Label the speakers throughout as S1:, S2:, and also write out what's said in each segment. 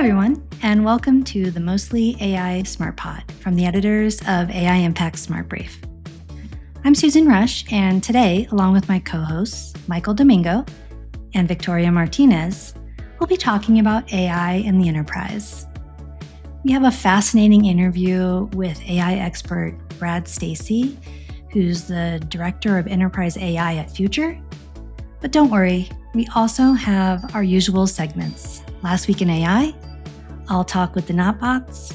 S1: everyone, and welcome to the Mostly AI SmartPod from the editors of AI Impact Smart Brief. I'm Susan Rush, and today, along with my co-hosts, Michael Domingo and Victoria Martinez, we'll be talking about AI in the enterprise. We have a fascinating interview with AI expert Brad Stacey, who's the Director of Enterprise AI at Future. But don't worry, we also have our usual segments. Last Week in AI, I'll Talk with the Notbots,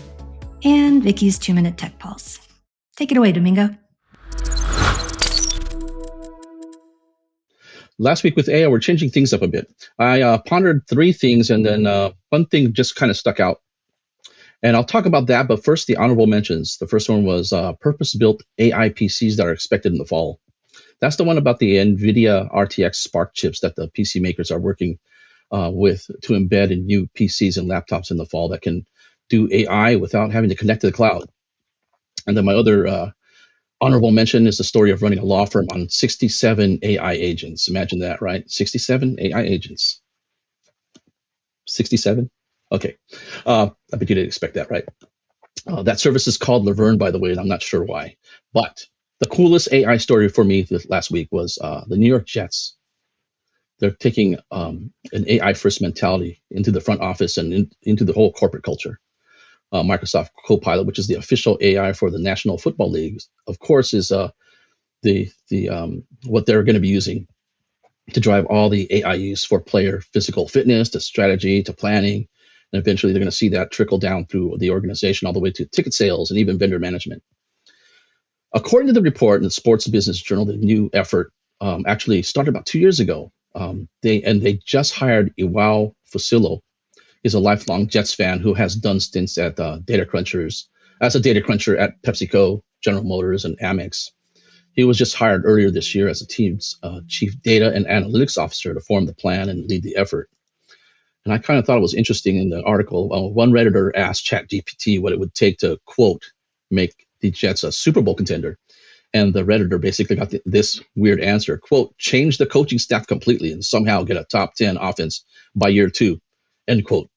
S1: and Vicky's 2-Minute Tech Pulse. Take it away, Domingo.
S2: Last week with AI, we're changing things up a bit. I pondered three things, and then one thing just kind of stuck out. And I'll talk about that, but first, the honorable mentions. The first one was purpose-built AI PCs that are expected in the fall. That's the one about the NVIDIA RTX Spark chips that the PC makers are working with to embed in new PCs and laptops in the fall that can do AI without having to connect to the cloud. And then my other honorable mention is the story of running a law firm on 67 AI agents. Imagine that, right? 67 AI agents. 67? Okay. I bet you didn't expect that, right? That service is called Laverne, by the way, and I'm not sure why. But the coolest AI story for me this last week was the New York Jets. They're taking an AI-first mentality into the front office and into the whole corporate culture. Microsoft Copilot, which is the official AI for the National Football League, of course, is the what they're going to be using to drive all the AI use for player physical fitness, to strategy, to planning, and eventually they're going to see that trickle down through the organization all the way to ticket sales and even vendor management. According to the report in the Sports Business Journal, the new effort actually started about 2 years ago. They just hired Iwao Fusillo. He's a lifelong Jets fan who has done stints at data crunchers, as a data cruncher at PepsiCo, General Motors, and Amex. He was just hired earlier this year as the team's chief data and analytics officer to form the plan and lead the effort. And I kind of thought it was interesting in the article. One Redditor asked ChatGPT what it would take to, quote, make the Jets a Super Bowl contender. And the Redditor basically got this weird answer, quote, change the coaching staff completely and somehow get a top 10 offense by year 2, end quote.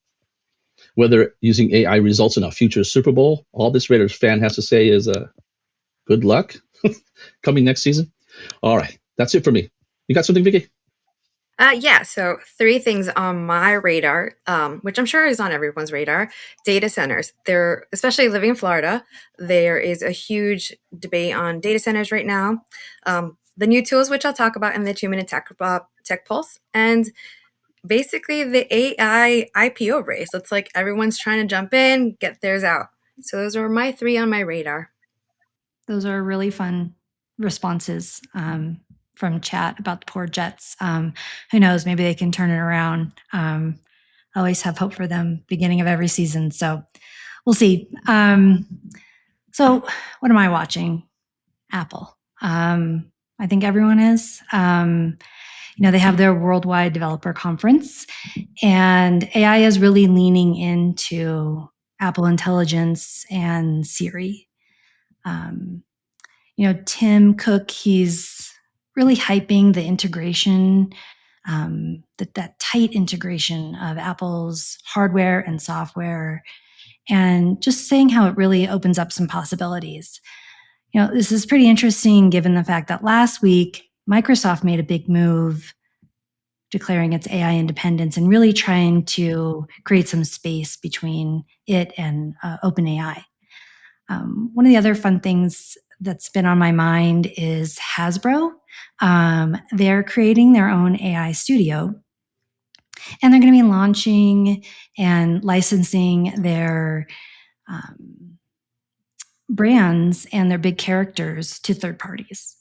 S2: Whether using AI results in a future Super Bowl, all this Raiders fan has to say is good luck coming next season. All right, that's it for me. You got something, Vicky?
S3: So 3 things on my radar, which I'm sure is on everyone's radar. Data centers. They're, especially living in Florida, there is a huge debate on data centers right now. The new tools, which I'll talk about in the 2-minute tech pulse, and basically the AI IPO race. It's like everyone's trying to jump in, get theirs out. So those are my 3 on my radar.
S1: Those are really fun responses from chat about the poor Jets. Who knows? Maybe they can turn it around. I always have hope for them beginning of every season. So we'll see. So what am I watching? Apple. I think everyone is. They have their worldwide developer conference, and AI is really leaning into Apple Intelligence and Siri. Tim Cook, he's really hyping the integration, that tight integration of Apple's hardware and software, and just saying how it really opens up some possibilities. This is pretty interesting given the fact that last week, Microsoft made a big move declaring its AI independence and really trying to create some space between it and OpenAI. One of the other fun things that's been on my mind is Hasbro. They're creating their own AI studio, and they're going to be launching and licensing their brands and their big characters to third parties.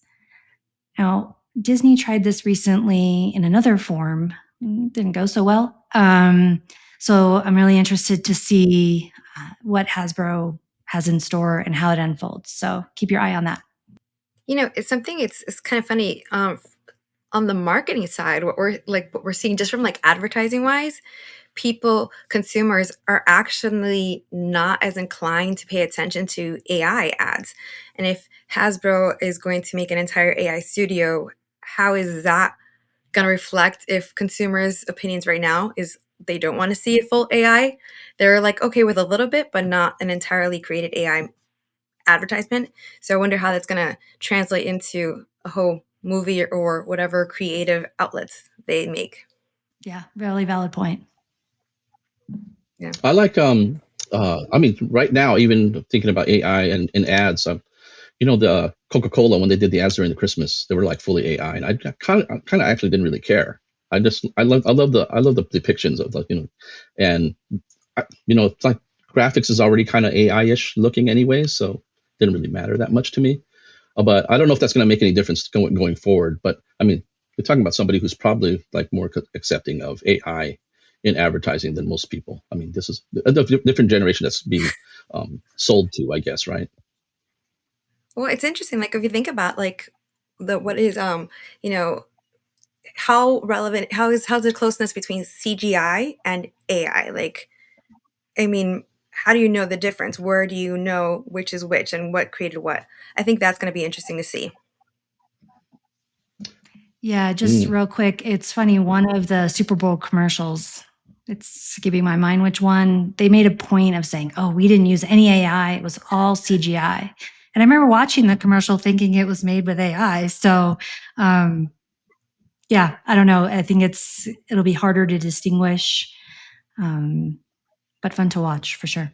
S1: Now, Disney tried this recently in another form. Didn't go so well. So I'm really interested to see what Hasbro has in store and how it unfolds. So keep your eye on that.
S3: It's kind of funny. On the marketing side, what we're seeing just from advertising wise, consumers are actually not as inclined to pay attention to AI ads. And if Hasbro is going to make an entire AI studio, how is that going to reflect if consumers' opinions right now is they don't want to see it full AI. They're like okay with a little bit, but not an entirely created AI advertisement. So I wonder how that's going to translate into a whole movie or whatever creative outlets they make.
S1: Yeah, really valid point.
S3: Yeah.
S2: I like I mean, right now, even thinking about AI and ads, the Coca-Cola, when they did the ads during the Christmas, they were like fully AI, and I kind of actually didn't really care. I love the depictions of and it's like graphics is already kind of AI-ish looking anyway, so it didn't really matter that much to me. But I don't know if that's going to make any difference going forward. But I mean, we're talking about somebody who's probably like more accepting of AI in advertising than most people. I mean, this is a different generation that's being sold to, I guess, right?
S3: Well, it's interesting. Like if you think about like what is you know how relevant how's the closeness between CGI and AI? Like I mean, how do you know the difference? Where do you know which is which and what created what? I think that's going to be interesting to see.
S1: Yeah, just
S2: Mm.
S1: real quick, it's funny. One of the Super Bowl commercials, it's skipping my mind which one, they made a point of saying, oh, we didn't use any AI, it was all CGI. And I remember watching the commercial thinking it was made with AI. So, yeah, I don't know. I think it'll be harder to distinguish, but fun to watch for sure.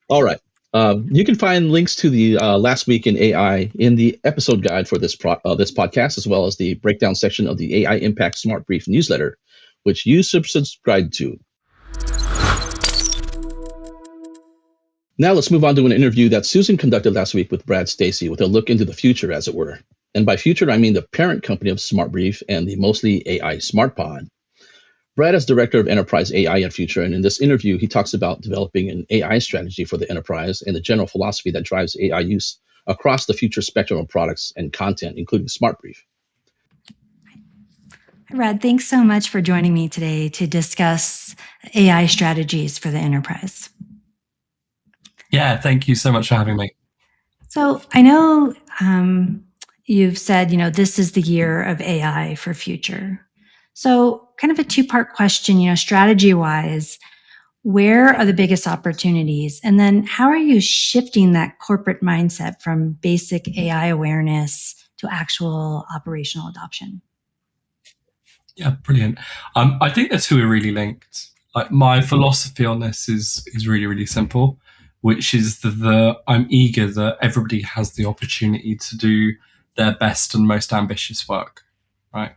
S2: All right. You can find links to the last week in AI in the episode guide for this podcast, as well as the breakdown section of the AI Impact Smart Brief newsletter, which you subscribe to. Now let's move on to an interview that Susan conducted last week with Brad Stacey, with a look into the future, as it were. And by future, I mean the parent company of SmartBrief and the Mostly AI SmartPod. Brad is Director of Enterprise AI at Future, and in this interview, he talks about developing an AI strategy for the enterprise and the general philosophy that drives AI use across the future spectrum of products and content, including SmartBrief.
S1: Brad, thanks so much for joining me today to discuss AI strategies for the enterprise.
S4: Yeah, thank you so much for having me.
S1: So I know you've said, this is the year of AI for future. So kind of a two-part question, strategy-wise, where are the biggest opportunities? And then how are you shifting that corporate mindset from basic AI awareness to actual operational adoption?
S4: Yeah, brilliant. I think the two are really linked. Like my philosophy on this is really, really simple, which is that I'm eager that everybody has the opportunity to do their best and most ambitious work. Right.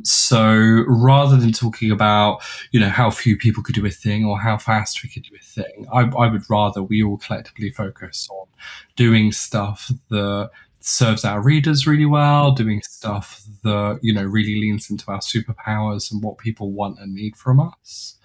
S4: So rather than talking about, how few people could do a thing or how fast we could do a thing, I would rather we all collectively focus on doing stuff that serves our readers really well, doing stuff that, really leans into our superpowers and what people want and need from us.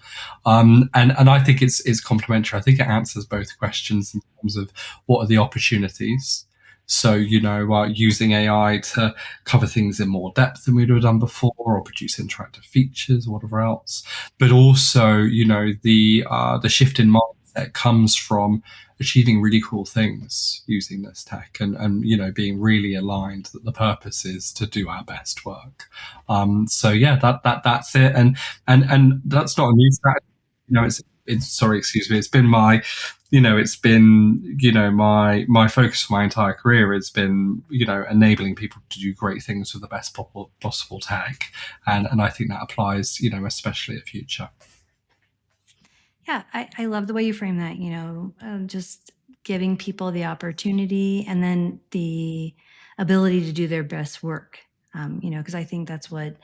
S4: And I think it's complementary. I think it answers both questions in terms of what are the opportunities. So, using AI to cover things in more depth than we'd have done before, or produce interactive features, or whatever else. But also, the shift in mindset comes from achieving really cool things using this tech, and being really aligned that the purpose is to do our best work. So yeah, that's it, and that's not a new strategy. It's been my my focus for my entire career has been, enabling people to do great things with the best possible tech. And I think that applies, especially at Future.
S1: Yeah, I love the way you frame that, just giving people the opportunity and then the ability to do their best work, because I think that's what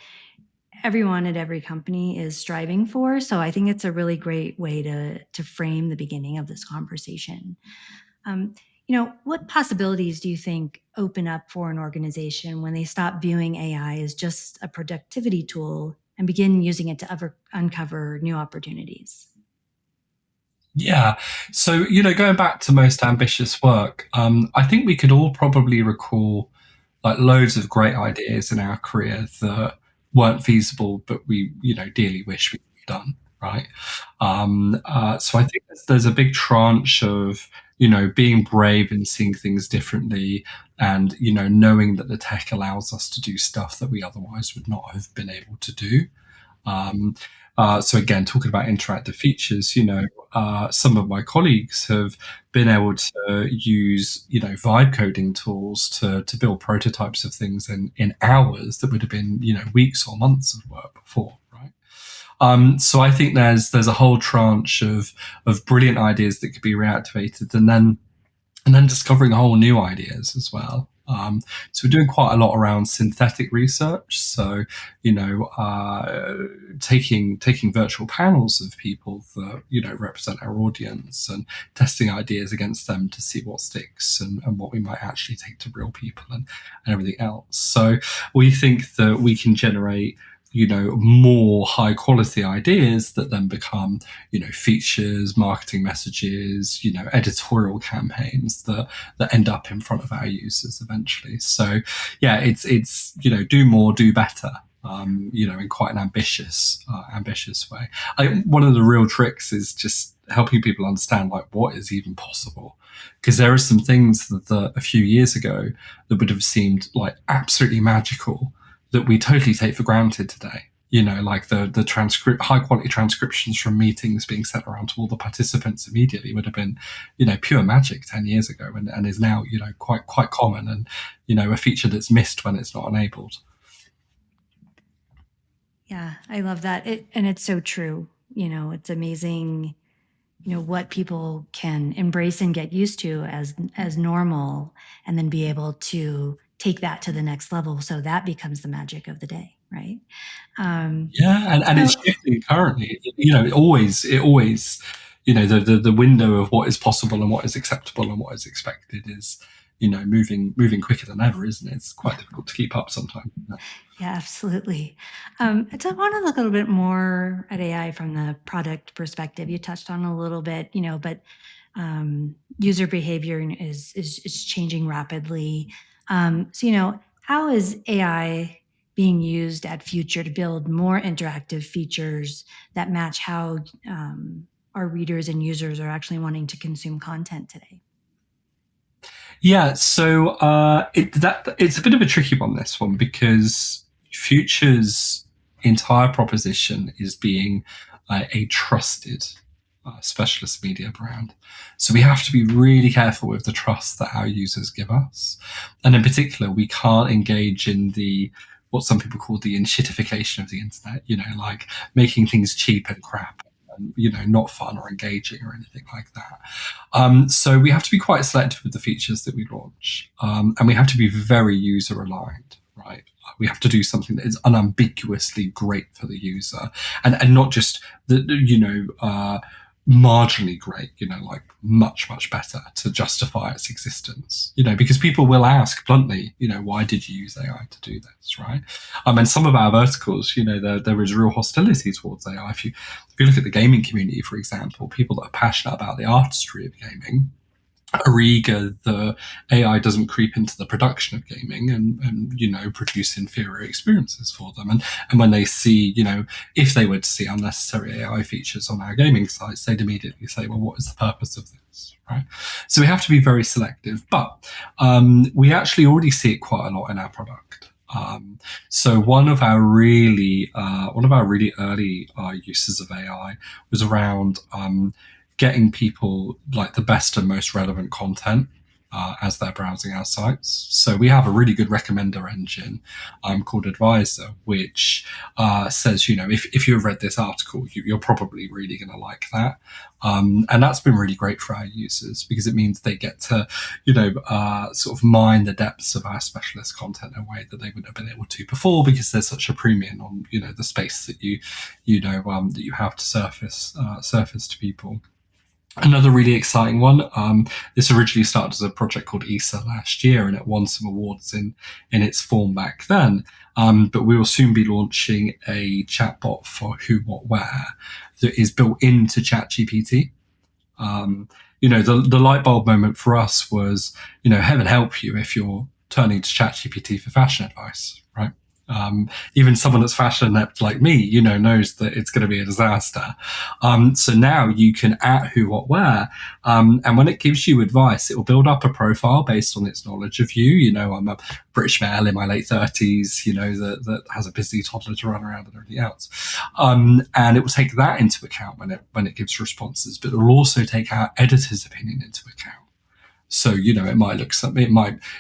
S1: everyone at every company is striving for. So I think it's a really great way to frame the beginning of this conversation. What possibilities do you think open up for an organization when they stop viewing AI as just a productivity tool and begin using it to uncover new opportunities?
S4: Yeah. So, going back to most ambitious work, I think we could all probably recall like loads of great ideas in our career that weren't feasible, but we, dearly wish we'd done. Right. So I think there's a big tranche of, being brave and seeing things differently and, knowing that the tech allows us to do stuff that we otherwise would not have been able to do. So again, talking about interactive features, some of my colleagues have been able to use, vibe coding tools to build prototypes of things in hours that would have been, weeks or months of work before, right? So I think there's a whole tranche of brilliant ideas that could be reactivated, and then discovering whole new ideas as well. So we're doing quite a lot around synthetic research. So, taking virtual panels of people that, represent our audience and testing ideas against them to see what sticks and what we might actually take to real people and everything else. So we think that we can generate more high quality ideas that then become, features, marketing messages, editorial campaigns that end up in front of our users eventually. So yeah, it's do more, do better. In quite an ambitious way. One of the real tricks is just helping people understand what is even possible, because there are some things that a few years ago that would have seemed absolutely magical that we totally take for granted today. Like the high quality transcriptions from meetings being sent around to all the participants immediately would have been, pure magic 10 years ago, and is now, quite common, and, a feature that's missed when it's not enabled.
S1: Yeah, I love that. And it's so true. It's amazing, what people can embrace and get used to as normal, and then be able to take that to the next level. So that becomes the magic of the day, right?
S4: Yeah, and it's shifting currently. It always, the window of what is possible and what is acceptable and what is expected is, moving quicker than ever, isn't it? It's quite difficult to keep up sometimes.
S1: Yeah, absolutely. So I want to look a little bit more at AI from the product perspective. You touched on a little bit, but user behavior is changing rapidly. So, how is AI being used at Future to build more interactive features that match how our readers and users are actually wanting to consume content today?
S4: Yeah, so it's a bit of a tricky one, this one, because Future's entire proposition is being a trusted specialist media brand. So we have to be really careful with the trust that our users give us. And in particular, we can't engage in what some people call the enshittification of the internet, like making things cheap and crap, and, not fun or engaging or anything like that. So we have to be quite selective with the features that we launch. And we have to be very user aligned, right? We have to do something that is unambiguously great for the user, and not just marginally great, like much, much better to justify its existence, because people will ask bluntly, why did you use AI to do this, right? And some of our verticals, there is real hostility towards AI. If you look at the gaming community, for example, people that are passionate about the artistry of gaming are eager the AI doesn't creep into the production of gaming and produce inferior experiences for them. And when they see, if they were to see unnecessary AI features on our gaming sites, they'd immediately say, well, what is the purpose of this, right? So we have to be very selective, but we actually already see it quite a lot in our product. So one of our really early uses of AI was around getting people the best and most relevant content as they're browsing our sites. So we have a really good recommender engine called Advisor, which says, if you've read this article, you're probably really going to like that. And that's been really great for our users, because it means they get to, sort of mine the depths of our specialist content in a way that they wouldn't have been able to before, because there's such a premium on, the space that that you have to surface to people. Another really exciting one. This originally started as a project called ESA last year, and it won some awards in its form back then. But we will soon be launching a chatbot for Who, What, Where that is built into ChatGPT. The light bulb moment for us was, heaven help you if you're turning to ChatGPT for fashion advice, right? Even someone that's fashion inept like me, knows that it's going to be a disaster. So now you can at who, what, where. And when it gives you advice, it will build up a profile based on its knowledge of you. I'm a British male in my late 30s, that has a busy toddler to run around and everything else. And it will take that into account when it gives responses, but it will also take our editor's opinion into account. So, it might look something,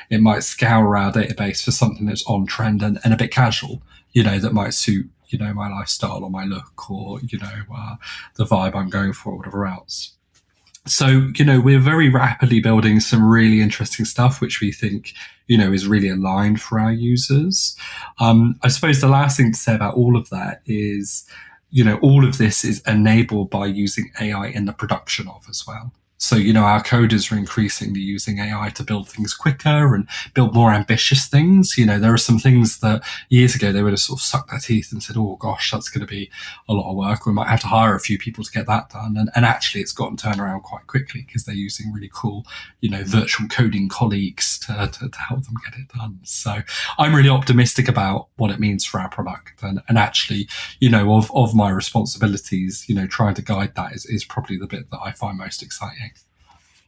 S4: it might scour our database for something that's on trend and a bit casual, that might suit, my lifestyle or my look or, the vibe I'm going for or whatever else. So, we're very rapidly building some really interesting stuff, which we think, is really aligned for our users. I suppose the last thing to say about all of that is, all of this is enabled by using AI in the production of as well. So, our coders are increasingly using AI to build things quicker and build more ambitious things. There are some things that years ago they would have sort of sucked their teeth and said, oh gosh, that's going to be a lot of work. We might have to hire a few people to get that done. And actually it's gotten turned around quite quickly because they're using really cool, virtual coding colleagues to help them get it done. So I'm really optimistic about what it means for our product and actually, of my responsibilities, trying to guide that is probably the bit that I find most exciting.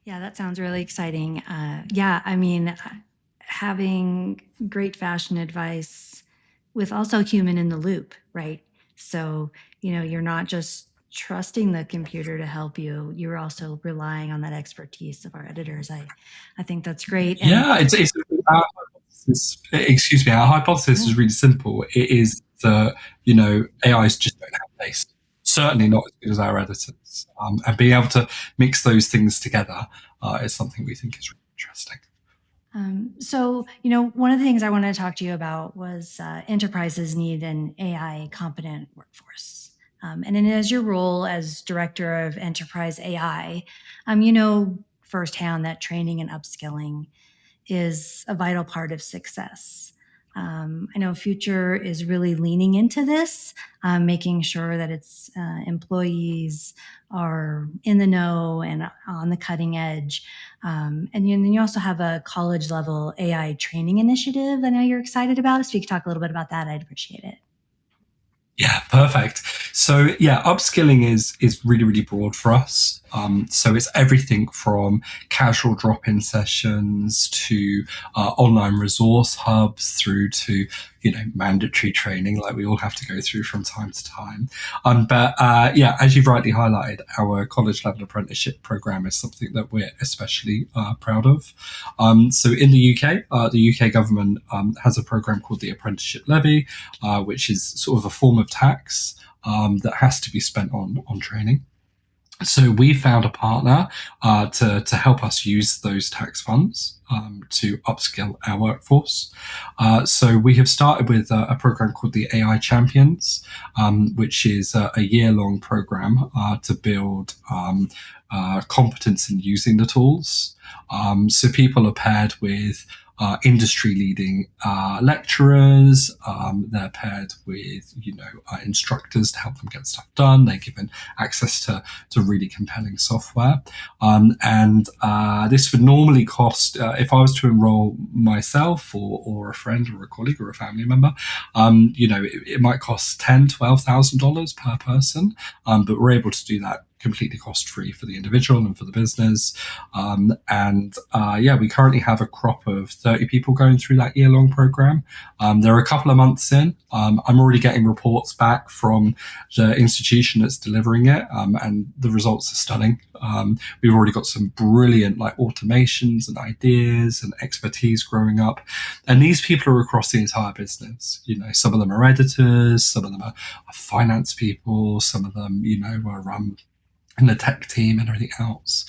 S1: Yeah, that sounds really exciting. Having great fashion advice with also human in the loop, right? So, you're not just trusting the computer to help you, you're also relying on that expertise of our editors. I think that's great.
S4: And yeah, it's our hypothesis, our hypothesis is really simple. It is that, AIs just don't have taste. Certainly not as good as our editors. And being able to mix those things together is something we think is really interesting.
S1: So, one of the things I wanted to talk to you about was enterprises need an AI competent workforce. And as your role as director of enterprise AI, firsthand that training and upskilling is a vital part of success. I know Future is really leaning into this, making sure that its employees are in the know and on the cutting edge. And then you also have a college level AI training initiative I know you're excited about. So if you could talk a little bit about that, I'd appreciate it.
S4: Yeah, perfect. So upskilling is really, really broad for us. So it's everything from casual drop-in sessions to online resource hubs through to, mandatory training like we all have to go through from time to time. But as you've rightly highlighted, our college level apprenticeship program is something that we're especially proud of. So in the UK government has a program called the Apprenticeship Levy, which is sort of a form of tax that has to be spent on training. So we found a partner to help us use those tax funds to upskill our workforce. So we have started with a program called the AI Champions, which is a year-long program to build competence in using the tools. So people are paired with industry-leading lecturers. They're paired with, instructors to help them get stuff done. They're given access to really compelling software. And this would normally cost, if I was to enroll myself or a friend or a colleague or a family member, it might cost $10,000, $12,000 per person. But we're able to do that completely cost-free for the individual and for the business. We currently have a crop of 30 people going through that year-long program. They're a couple of months in. I'm already getting reports back from the institution that's delivering it, and the results are stunning. We've already got some brilliant automations and ideas and expertise growing up. And these people are across the entire business. Some of them are editors, some of them are finance people, some of them, are in the tech team and everything else.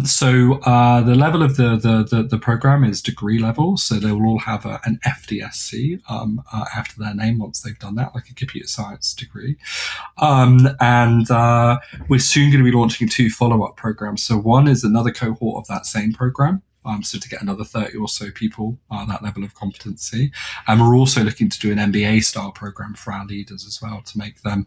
S4: So the level of the program is degree level. So they will all have an FDSC after their name once they've done that, like a computer science degree. And we're soon going to be launching 2 follow-up programs. So one is another cohort of that same program. So to get another 30 or so people that level of competency. And we're also looking to do an MBA style program for our leaders as well to make them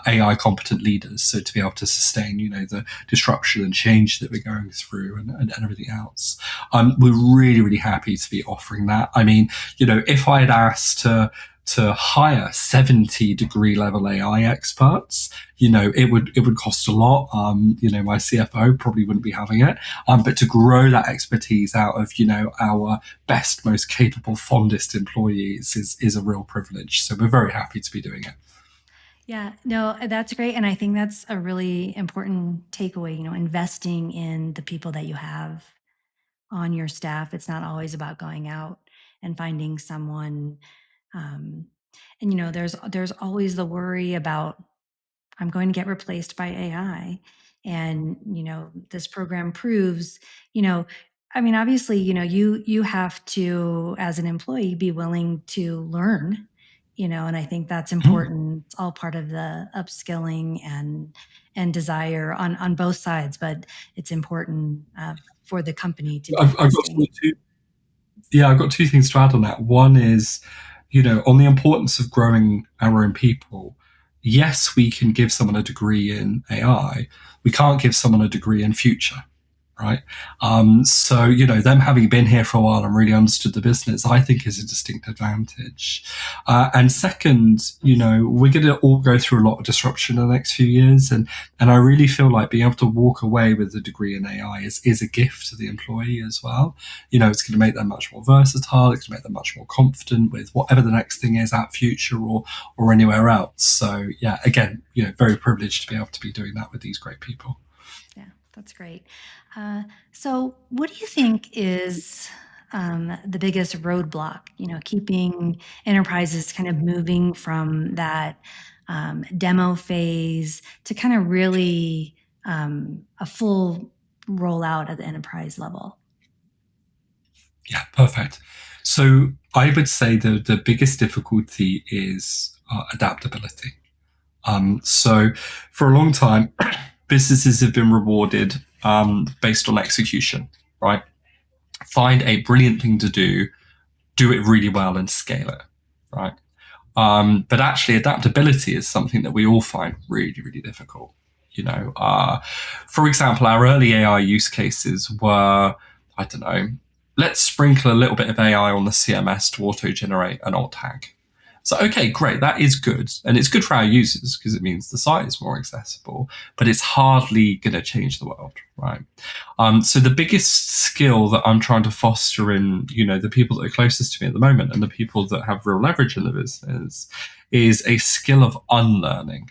S4: AI competent leaders. So to be able to sustain, the disruption and change that we're going through and everything else. We're really, really happy to be offering that. I mean, if I had asked to to hire 70 degree level AI experts, it would cost a lot. My CFO probably wouldn't be having it. But to grow that expertise out of, our best, most capable, fondest employees is a real privilege. So we're very happy to be doing it.
S1: Yeah, no, that's great. And I think that's a really important takeaway, investing in the people that you have on your staff. It's not always about going out and finding someone. And there's always the worry about, I'm going to get replaced by AI. And, this program proves, obviously, you have to, as an employee, be willing to learn, and I think that's important. It's all part of the upskilling and desire on both sides, but it's important for the company to be investing.
S4: I've got two things to add on that. One is, on the importance of growing our own people. Yes, we can give someone a degree in AI. We can't give someone a degree in future, right? So, them having been here for a while and really understood the business, I think is a distinct advantage. And second, we're going to all go through a lot of disruption in the next few years. And I really feel like being able to walk away with a degree in AI is a gift to the employee as well. It's going to make them much more versatile. It's going to make them much more confident with whatever the next thing is at Future or anywhere else. So yeah, again, very privileged to be able to be doing that with these great people.
S1: Yeah, that's great. So what do you think is the biggest roadblock, keeping enterprises kind of moving from that demo phase to kind of really a full rollout at the enterprise level?
S4: Yeah, perfect. So I would say the biggest difficulty is adaptability. So for a long time, businesses have been rewarded based on execution, right? Find a brilliant thing to do it really well and scale it, right? But actually adaptability is something that we all find really, really difficult. For example, our early AI use cases were, I don't know, let's sprinkle a little bit of AI on the CMS to auto-generate an alt tag. So, okay, great, that is good. And it's good for our users because it means the site is more accessible, but it's hardly going to change the world, right? So the biggest skill that I'm trying to foster in, the people that are closest to me at the moment and the people that have real leverage in the business is a skill of unlearning,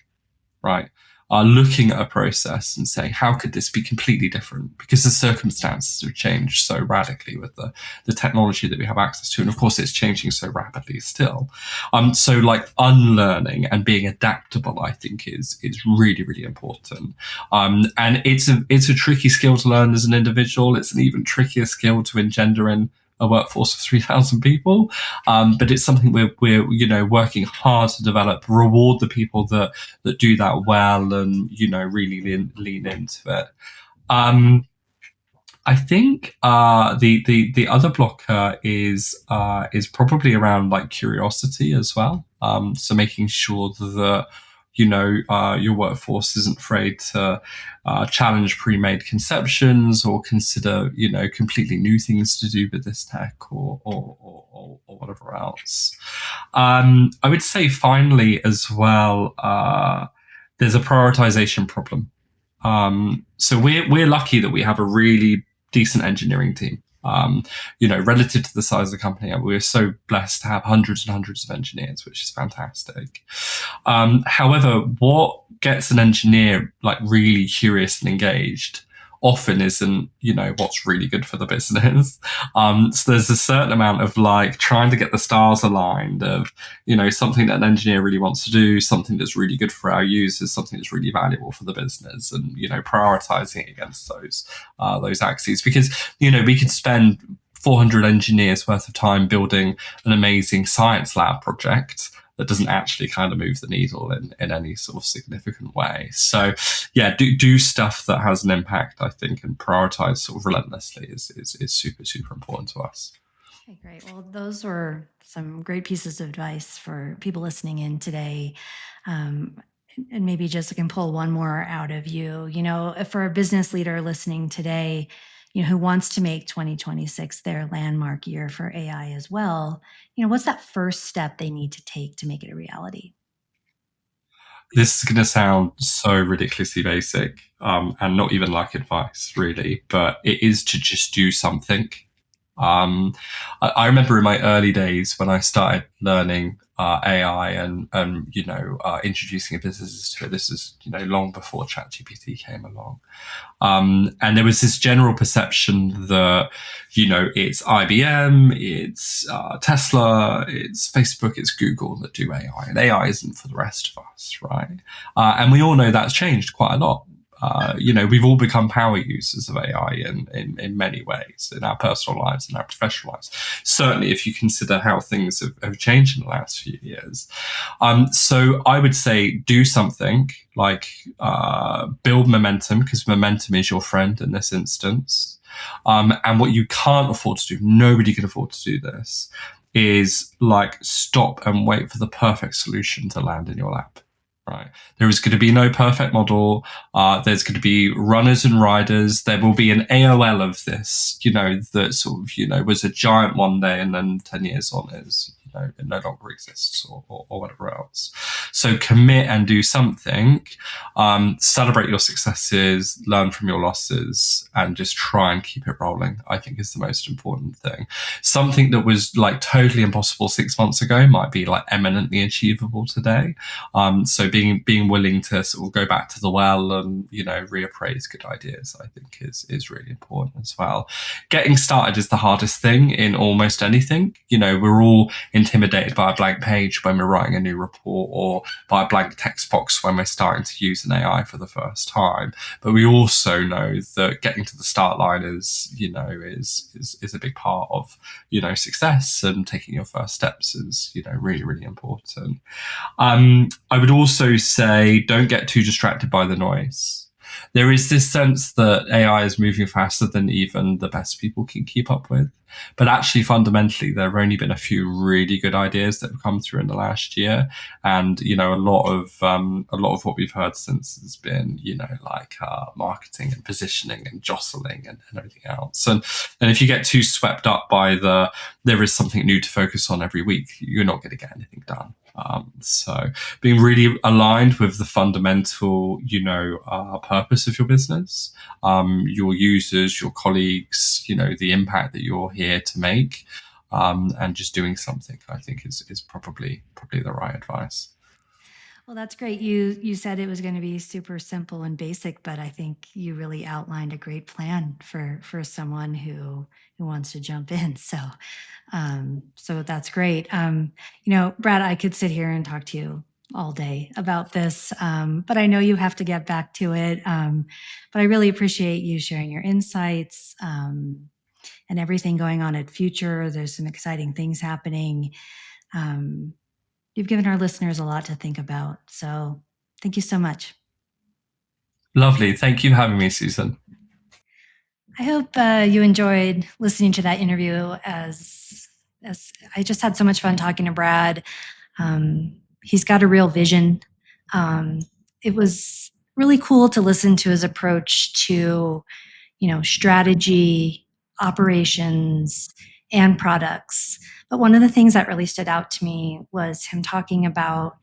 S4: right? Looking at a process and saying, how could this be completely different? Because the circumstances have changed so radically with the technology that we have access to. And of course, it's changing so rapidly still. So like unlearning and being adaptable, I think is really, really important. And it's a tricky skill to learn as an individual. It's an even trickier skill to engender in a workforce of 3,000 people. But it's something we're working hard to develop, reward the people that do that well and, really lean into it. I think the other blocker is probably around like curiosity as well. So making sure that your workforce isn't afraid to challenge pre-made conceptions or consider completely new things to do with this tech or whatever else. I would say finally as well, there's a prioritization problem. So we're lucky that we have a really decent engineering team. Relative to the size of the company, we're so blessed to have hundreds and hundreds of engineers, which is fantastic. However, what gets an engineer like really curious and engaged often isn't, what's really good for the business. So there's a certain amount of like trying to get the stars aligned of, something that an engineer really wants to do, something that's really good for our users, something that's really valuable for the business, and, prioritizing against those axes. Because, we could spend 400 engineers worth of time building an amazing science lab project that doesn't actually kind of move the needle in any sort of significant way. So yeah, do stuff that has an impact, I think, and prioritize sort of relentlessly is super, super important to us.
S1: Okay, great. Well, those were some great pieces of advice for people listening in today. And maybe just I can pull one more out of you. For a business leader listening today, who wants to make 2026 their landmark year for AI as well, what's that first step they need to take to make it a reality?
S4: This is going to sound so ridiculously basic, and not even like advice, really, but it is to just do something. I remember in my early days when I started learning AI and introducing businesses to it. This is long before ChatGPT came along. And there was this general perception that, it's IBM, it's Tesla, it's Facebook, it's Google that do AI, and AI isn't for the rest of us, right? And we all know that's changed quite a lot. We've all become power users of AI in many ways, in our personal lives and our professional lives. Certainly, if you consider how things have changed in the last few years. So I would say do something like build momentum, because momentum is your friend in this instance. And what you can't afford to do, nobody can afford to do this, is stop and wait for the perfect solution to land in your lap. Right. There is going to be no perfect model. There's going to be runners and riders. There will be an AOL of this, that sort of, was a giant one day and then 10 years on is, it no longer exists or whatever else. So commit and do something, celebrate your successes, learn from your losses, and just try and keep it rolling, I think is the most important thing. Something that was totally impossible 6 months ago might be eminently achievable today. So being willing to sort of go back to the well and, reappraise good ideas, I think is really important as well. Getting started is the hardest thing in almost anything. We're all intimidated by a blank page when we're writing a new report, or by a blank text box when we're starting to use an AI for the first time. But we also know that getting to the start line is a big part of, success, and taking your first steps is, really, really important. I would also say don't get too distracted by the noise. There is this sense that AI is moving faster than even the best people can keep up with. But actually, fundamentally, there have only been a few really good ideas that have come through in the last year, and a lot of what we've heard since has been marketing and positioning and jostling and everything else. And if you get too swept up by there is something new to focus on every week, you're not going to get anything done. So being really aligned with the fundamental, purpose of your business, your users, your colleagues, the impact that you're here to make, and just doing something, I think is probably the right advice.
S1: Well, that's great. You said it was going to be super simple and basic, but I think you really outlined a great plan for someone who wants to jump in. So that's great. Brad, I could sit here and talk to you all day about this, but I know you have to get back to it. But I really appreciate you sharing your insights and everything going on at Future. There's some exciting things happening. You've given our listeners a lot to think about. So thank you so much.
S4: Lovely. Thank you for having me, Susan.
S1: I hope you enjoyed listening to that interview, as I just had so much fun talking to Brad. He's got a real vision. It was really cool to listen to his approach to, strategy, operations, and products. But one of the things that really stood out to me was him talking about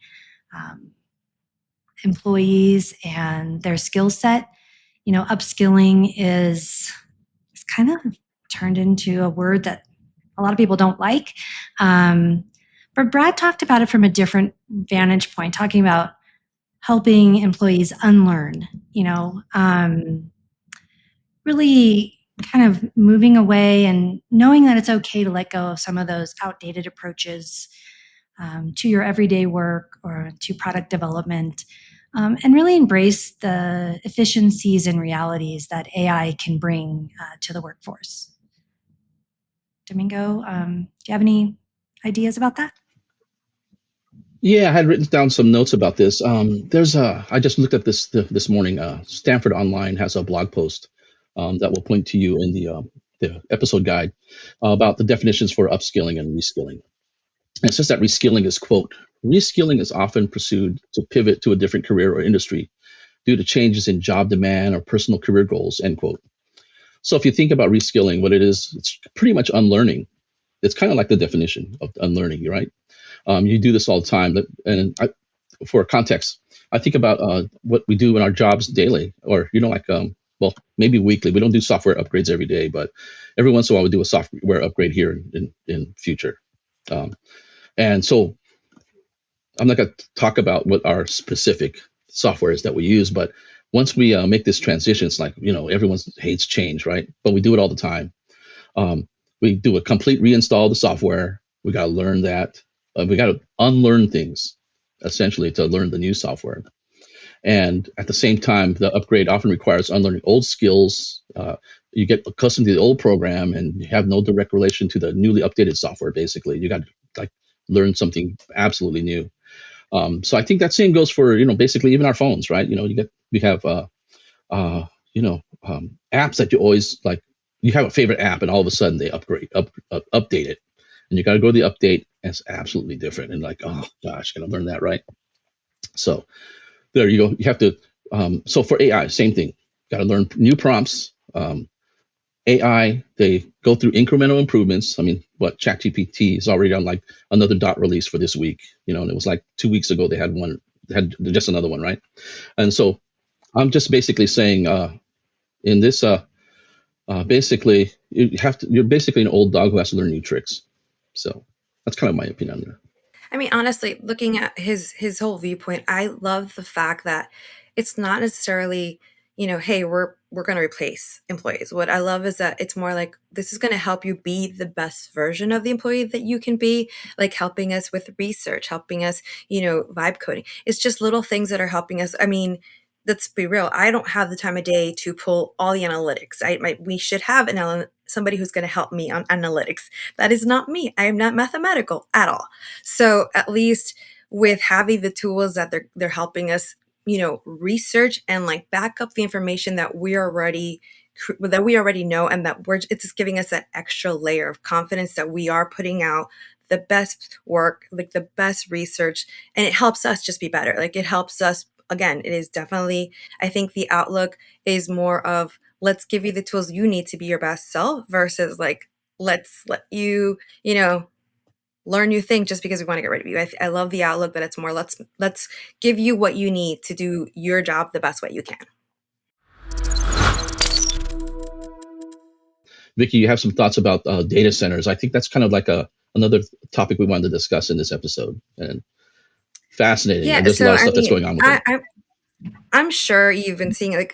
S1: employees and their skill set. Upskilling is kind of turned into a word that a lot of people don't like. But Brad talked about it from a different vantage point, talking about helping employees unlearn, really kind of moving away and knowing that it's okay to let go of some of those outdated approaches to your everyday work or to product development, and really embrace the efficiencies and realities that AI can bring to the workforce. Domingo, do you have any ideas about that?
S2: Yeah, I had written down some notes about this. I just looked at this morning. Stanford Online has a blog post that will point to you in the episode guide about the definitions for upskilling and reskilling. And it says that reskilling is, quote, reskilling is often pursued to pivot to a different career or industry due to changes in job demand or personal career goals, end quote. So if you think about reskilling, what it is, it's pretty much unlearning. It's kind of like the definition of unlearning, right? You do this all the time. For context, I think about what we do in our jobs daily, or well, maybe weekly. We don't do software upgrades every day, but every once in a while we do a software upgrade here in Future. And so I'm not going to talk about what our specific software is that we use, but once we make this transition, it's like, everyone hates change, right? But we do it all the time. We do a complete reinstall of the software. We got to learn that. We got to unlearn things, essentially, to learn the new software. And at the same time, the upgrade often requires unlearning old skills. You get accustomed to the old program, and you have no direct relation to the newly updated software. Basically, you got to learn something absolutely new. So I think that same goes for basically even our phones, right? We have apps that you always like. You have a favorite app, and all of a sudden they update it, and you got to go to the update, and it's absolutely different. And like, oh gosh, gotta learn that, right? So there you go. You have to. So for AI, same thing. Got to learn new prompts. AI, they go through incremental improvements. I mean, ChatGPT is already on like another dot release for this week, and it was like 2 weeks ago they had just another one, right? And so I'm just basically saying, in this, basically you're basically an old dog who has to learn new tricks. So that's kind of my opinion on there.
S3: I mean, honestly, looking at his whole viewpoint, I love the fact that it's not necessarily, hey, we're going to replace employees. What I love is that it's more like this is going to help you be the best version of the employee that you can be, like helping us with research, helping us, vibe coding. It's just little things that are helping us. I mean, let's be real. I don't have the time of day to pull all the analytics. We should have somebody who's going to help me on analytics. That is not me. I am not mathematical at all. So at least with having the tools that they're helping us, research and like back up the information that we already know, and that it's just giving us that extra layer of confidence that we are putting out the best work, like the best research, and it helps us just be better. Like it helps us. Again, it is definitely, I think the outlook is more of let's give you the tools you need to be your best self versus like, let's let you, learn new things just because we want to get rid of you. I love the outlook that it's more, let's give you what you need to do your job the best way you can.
S2: Vicky, you have some thoughts about data centers. I think that's kind of like another topic we wanted to discuss in this episode. And fascinating.
S3: Yeah,
S2: and there's a lot of stuff that's going on with it.
S3: I'm sure you've been seeing I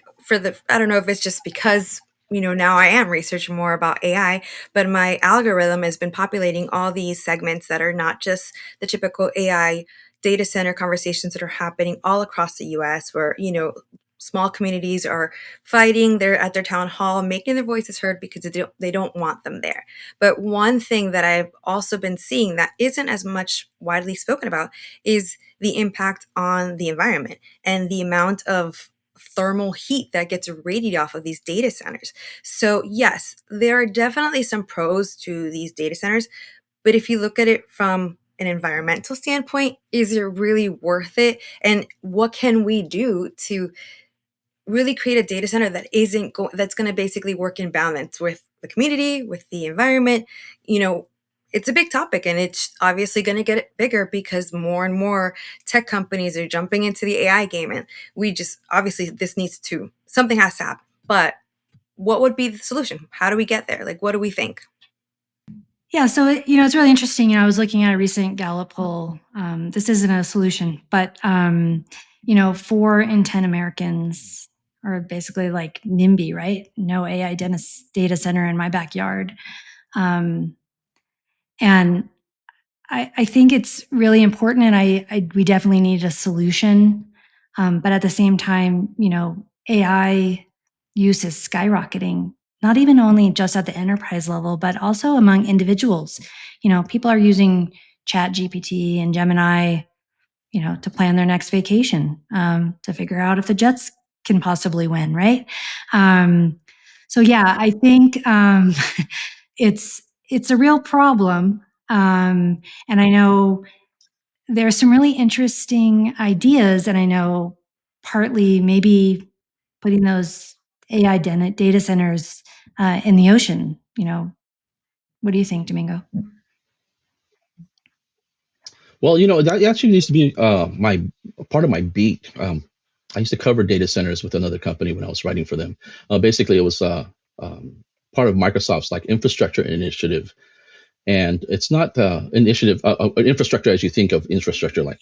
S3: don't know if it's just because, now I am researching more about AI, but my algorithm has been populating all these segments that are not just the typical AI data center conversations that are happening all across the US where, small communities are fighting. They're at their town hall, making their voices heard because they don't want them there. But one thing that I've also been seeing that isn't as much widely spoken about is the impact on the environment and the amount of thermal heat that gets radiated off of these data centers. So yes, there are definitely some pros to these data centers, but if you look at it from an environmental standpoint, is it really worth it? And what can we do to really create a data center that that's going to basically work in balance with the community, with the environment? It's a big topic, and it's obviously going to get bigger because more and more tech companies are jumping into the AI game, and obviously something has to happen. But what would be the solution? How do we get there? Like, what do we think?
S1: Yeah, so it's really interesting. I was looking at a recent Gallup poll. This isn't a solution, but 4 in 10 Americans are basically like NIMBY, right? No AI data center in my backyard. And I think it's really important, and we definitely need a solution. But at the same time, AI use is skyrocketing, not even only just at the enterprise level, but also among individuals. People are using Chat GPT and Gemini, to plan their next vacation, to figure out if the Jets can possibly win, right? So yeah, I think it's a real problem. And I know there's some really interesting ideas, and I know partly maybe putting those AI data centers in the ocean. What do you think, Domingo?
S2: Well, that actually used to be my part of my beat. I used to cover data centers with another company when I was writing for them. Basically, it was part of Microsoft's like infrastructure initiative, and it's not initiative infrastructure as you think of infrastructure, like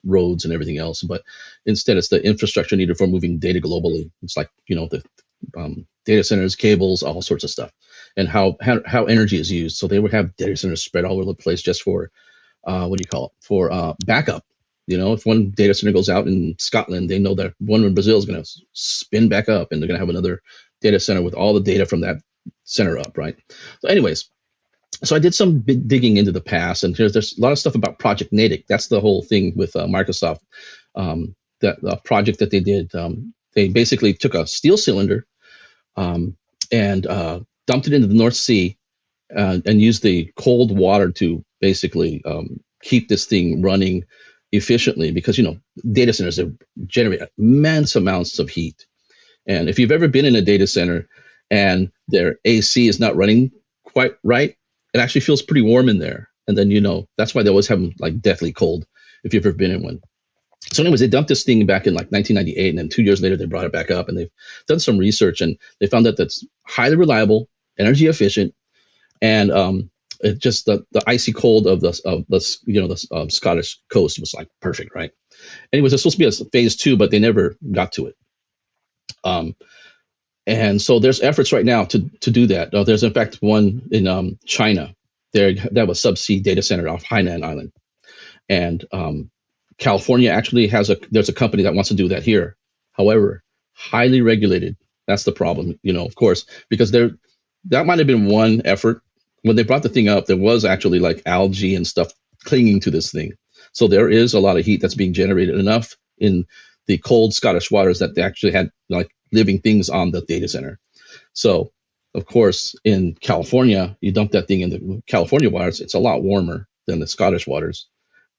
S2: roads and everything else, but instead it's the infrastructure needed for moving data globally. It's like the data centers, cables, all sorts of stuff, and how energy is used. So they would have data centers spread all over the place just for what do you call it, for backup. If one data center goes out in Scotland, they know that one in Brazil is going to spin back up, and they're going to have another data center with all the data from that center up, right? So anyways, so I did some big digging into the past, and there's a lot of stuff about Project Natick. That's the whole thing with Microsoft. That project that they did, they basically took a steel cylinder and dumped it into the North Sea and used the cold water to basically keep this thing running efficiently, because data centers generate immense amounts of heat. And if you've ever been in a data center and their AC is not running quite right, it actually feels pretty warm in there. And then that's why they always have them like deathly cold if you've ever been in one. So anyways, they dumped this thing back in like 1998, and then 2 years later they brought it back up, and they've done some research, and they found that that's highly reliable, energy efficient, and it just the icy cold of the Scottish coast was like perfect, right? Anyways, it's supposed to be a phase 2, but they never got to it. And so there's efforts right now to do that. There's in fact one in China. They have a subsea data center off Hainan Island, and California actually there's a company that wants to do that here. However, highly regulated. That's the problem, of course, because that might have been one effort. When they brought the thing up, there was actually like algae and stuff clinging to this thing. So there is a lot of heat that's being generated, enough in the cold Scottish waters that they actually had like living things on the data center. So, of course, in California, you dump that thing in the California waters, it's a lot warmer than the Scottish waters.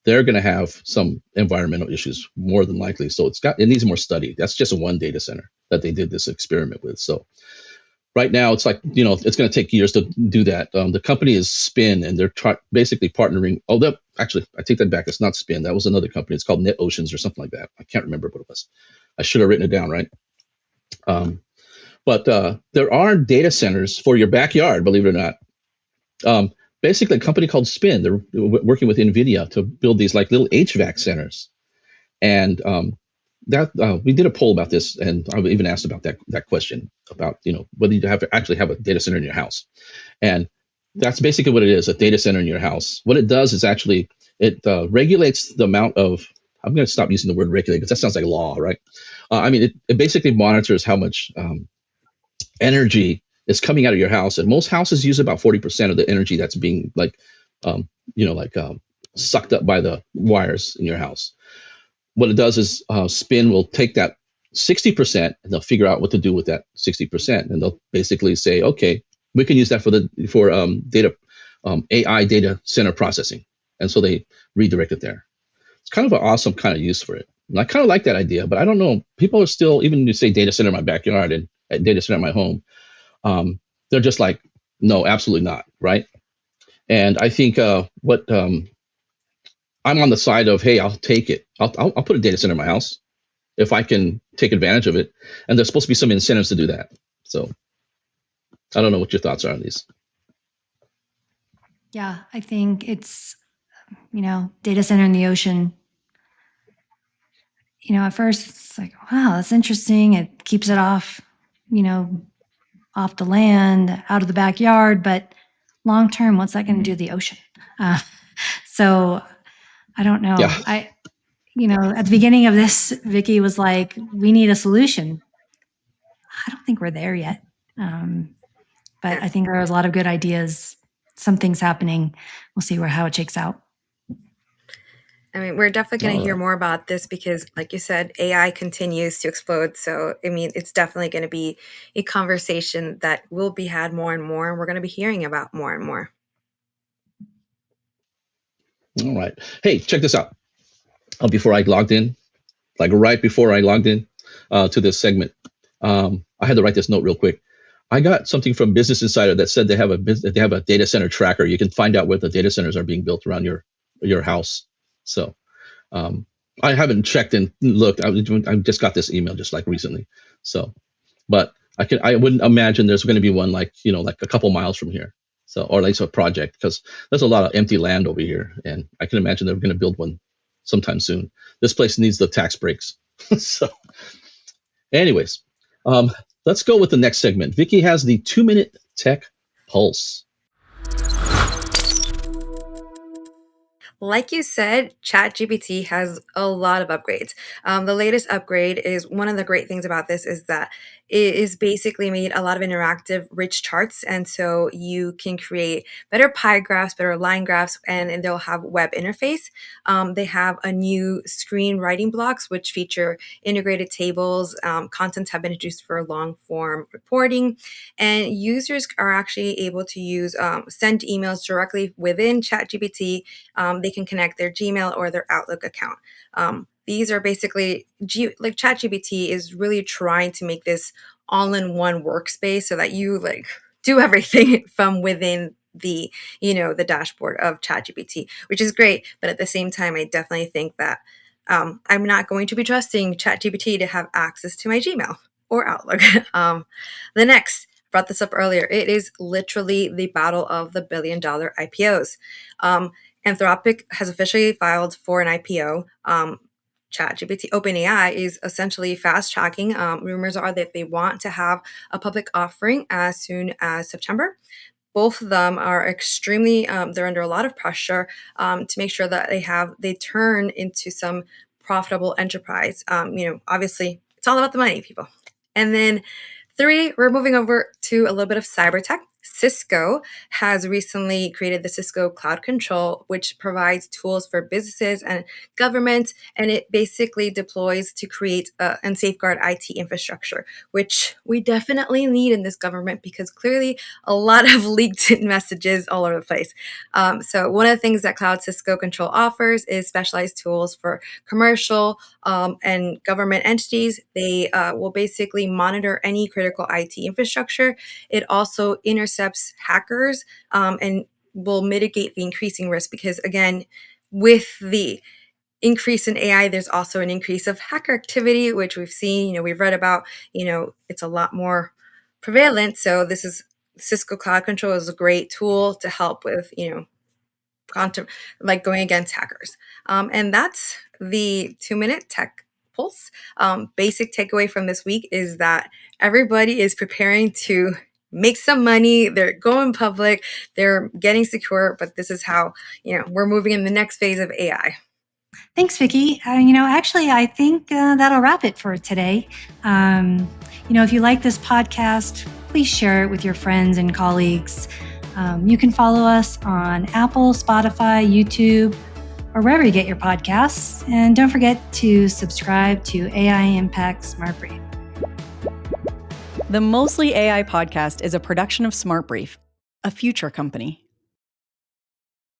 S2: They're going to have some environmental issues more than likely. So it needs more study. That's just one data center that they did this experiment with. So right now, it's like, it's going to take years to do that. The company is Spin, and they're basically partnering. Actually, I take that back. It's not Spin. That was another company. It's called Net Oceans or something like that. I can't remember what it was. I should have written it down, right? But there are data centers for your backyard, believe it or not. Basically, a company called Spin, they're working with NVIDIA to build these like little HVAC centers. And we did a poll about this, and I even asked about that question about whether you have to actually have a data center in your house. And that's basically what it is, a data center in your house. What it does is actually it regulates the amount of, I'm going to stop using the word regulate because that sounds like law, right? It basically monitors how much energy is coming out of your house, and most houses use about 40% of the energy that's being sucked up by the wires in your house. What it does is Spin will take that 60% and they'll figure out what to do with that 60%, and they'll basically say, okay, we can use that for data AI data center processing, and so they redirect it there. It's kind of an awesome kind of use for it, and I kind of like that idea. But I don't know, people are still, even when you say data center in my backyard and data center in my home, they're just like, no, absolutely not, right? And I think what I'm on the side of, hey, I'll take it. I'll put a data center in my house if I can take advantage of it. And there's supposed to be some incentives to do that. So I don't know what your thoughts are on these.
S1: Yeah, I think it's, data center in the ocean. At first it's like, wow, that's interesting. It keeps it off, off the land, out of the backyard. But long term, what's that going to do to the ocean? So I don't know.
S2: Yeah.
S1: At the beginning of this, Vicky was like, we need a solution. I don't think we're there yet. But I think there was a lot of good ideas, some things happening. We'll see how it shakes out.
S3: I mean, we're definitely going to hear more about this because, like you said, AI continues to explode. So, it's definitely going to be a conversation that will be had more and more, and we're going to be hearing about more and more.
S2: All right. Hey, check this out. Before I logged in, like right before I logged in to this segment, I had to write this note real quick. I got something from Business Insider that said they have a data center tracker. You can find out where the data centers are being built around your house. So I haven't checked and looked. I just got this email just like recently. So, but I wouldn't imagine there's going to be one like a couple miles from here. So, or at least a project, because there's a lot of empty land over here, and I can imagine they're going to build one sometime soon. This place needs the tax breaks. So, anyways, let's go with the next segment. Vicky has the 2-minute tech pulse.
S3: Like you said, ChatGPT has a lot of upgrades. The latest upgrade is one of the great things about this is that it is basically made a lot of interactive, rich charts. And so you can create better pie graphs, better line graphs, and they'll have web interface. They have a new screen writing blocks, which feature integrated tables. Contents have been introduced for long form reporting. And users are actually able to use send emails directly within ChatGPT. They can connect their Gmail or their Outlook account. These are basically like ChatGPT is really trying to make this all-in-one workspace so that you like do everything from within the the dashboard of ChatGPT, which is great. But at the same time, I definitely think that I'm not going to be trusting ChatGPT to have access to my Gmail or Outlook. The next, brought this up earlier, it is literally the battle of the $1 billion IPOs. Anthropic has officially filed for an IPO. ChatGPT, OpenAI is essentially fast tracking. Rumors are that they want to have a public offering as soon as September. Both of them are extremely, they're under a lot of pressure to make sure that they turn into some profitable enterprise. Obviously, it's all about the money, people. And then 3, we're moving over to a little bit of cyber tech. Cisco has recently created the Cisco Cloud Control, which provides tools for businesses and governments, and it basically deploys to create and safeguard IT infrastructure, which we definitely need in this government because clearly a lot of leaked messages all over the place. So one of the things that Cloud Cisco Control offers is specialized tools for commercial and government entities. They will basically monitor any critical IT infrastructure. It also intercepts hackers and will mitigate the increasing risk because, again, with the increase in AI, there's also an increase of hacker activity, which we've seen, we've read about, it's a lot more prevalent. So this is Cisco Cloud Control is a great tool to help with, like going against hackers. And that's the 2-minute tech pulse. Basic takeaway from this week is that everybody is preparing to make some money. They're going public. They're getting secure. But this is how, we're moving in the next phase of AI.
S1: Thanks, Vicky. Actually, I think that'll wrap it for today. If you like this podcast, please share it with your friends and colleagues. You can follow us on Apple, Spotify, YouTube, or wherever you get your podcasts. And don't forget to subscribe to AI Impact Smart Brief.
S5: The Mostly AI podcast is a production of Smart Brief, a future company.